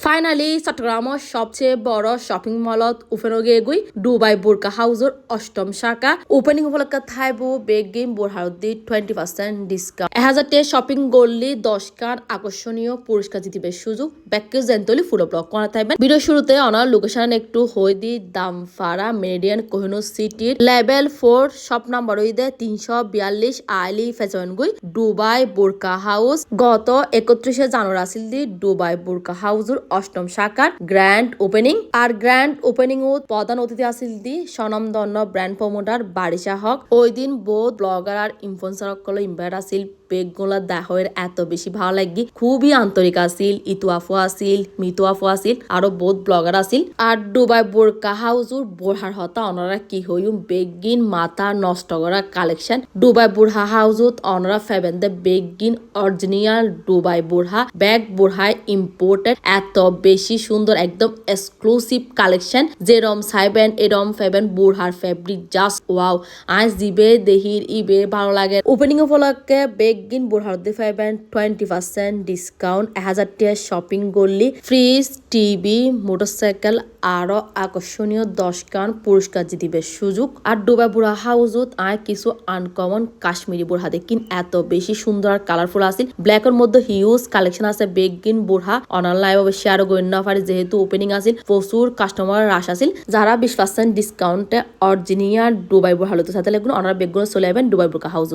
Finally চট্টগ্রামৰ সবচেয়ে বড় shopping মলত ওপেনগে গৈ দুবাই বুরকা হাউজৰ অষ্টম শাখা ওপেনিং উপলক্ষে থাইব বেগ গেম বোরহারদি 20% ডিসকাউন্ট 1000 শপিং গল্লি 10 কান আকর্ষণীয় পুরস্কার জিতিবে সুযোগ ব্যাকে জেন্তলি ফুল ব্লক করা থাকবেন ভিডিও শুরুতে অনার লোকেশন একটু হই দি দামফারা মেরিডিয়ান কোহিনুর সিটির লেভেল 4 শপ নাম্বার হইদে 342 আইলি ফেজন গই দুবাই বুরকা হাউস গত 31 জানুয়ারি আসিল দি দুবাই বুরকা হাউজৰ অষ্টম শাখার গ্র্যান্ড ওপেনিং আর গ্র্যান্ড ওপেনিং প্রধান অতিথি আসিল দি স্বনামধন্য ব্র্যান্ড প্রমোটার বারিশা হক ওই দিন বহুত ব্লগার আর ইনফ্লুয়েন্সার সকল ইনভাইট আসিল বেগগুলা দেহের এত বেশি ভালো লাগি খুবই আন্তরিক আসিল ইতুয়াফু আসিল মিতুয়াফু আসিল আরো বহুত ব্লগার আসিল আর দুবাই বুরকা হাউজৰ বোরহার হতা অনরা কি হইম বেগিন মাথা নষ্ট করা কালেকশন দুবাই বুরহা হাউজত অনরা ফেবেন্দে বেগিন অরিজিনাল দুবাই বুরহা ব্যাগ বুরহাই ইম্পোর্টেড এত বেশি সুন্দর একদম এক্সক্লুসিভ কালেকশন যেরম সাইবেন এরম ফেবেন বুরহার ফেব্রিক জাস্ট ওয়াও আজ দিবে দেহির ইবে ভালো লাগে ওপেনিং উপলক্ষে বেগিন বুরহার দি ফেবেন 20% ডিসকাউন্ট 1000 টাকা শপিং গল্লি ফ্রিজ টিভি মোটরসাইকেল আরো আকর্ষণীয় 10 কান পুরস্কার জিতিবে সুযোগ আর দুবাই বুরহা হাউজত আয় কিছু আনকমন কাশ্মীরি বুরহা দেখিন এত বেশি সুন্দর আর কালারফুল আসিল ব্ল্যাকের মধ্যে হিউজ কালেকশন আছে বেগিন বুরহা অনলাইন অবশ্যই আরো গণ্য পারে যেহেতু ওপেনিং আসিল প্রচুর কাস্টমার রাশ আসিল যারা 20% ডিসকাউন্টে অরিজিনাল দুবাই বুরহা লতে সাথে লাগুন অনারা বেগগুলো চলে যাবেন দুবাই বুরহা হাউজত।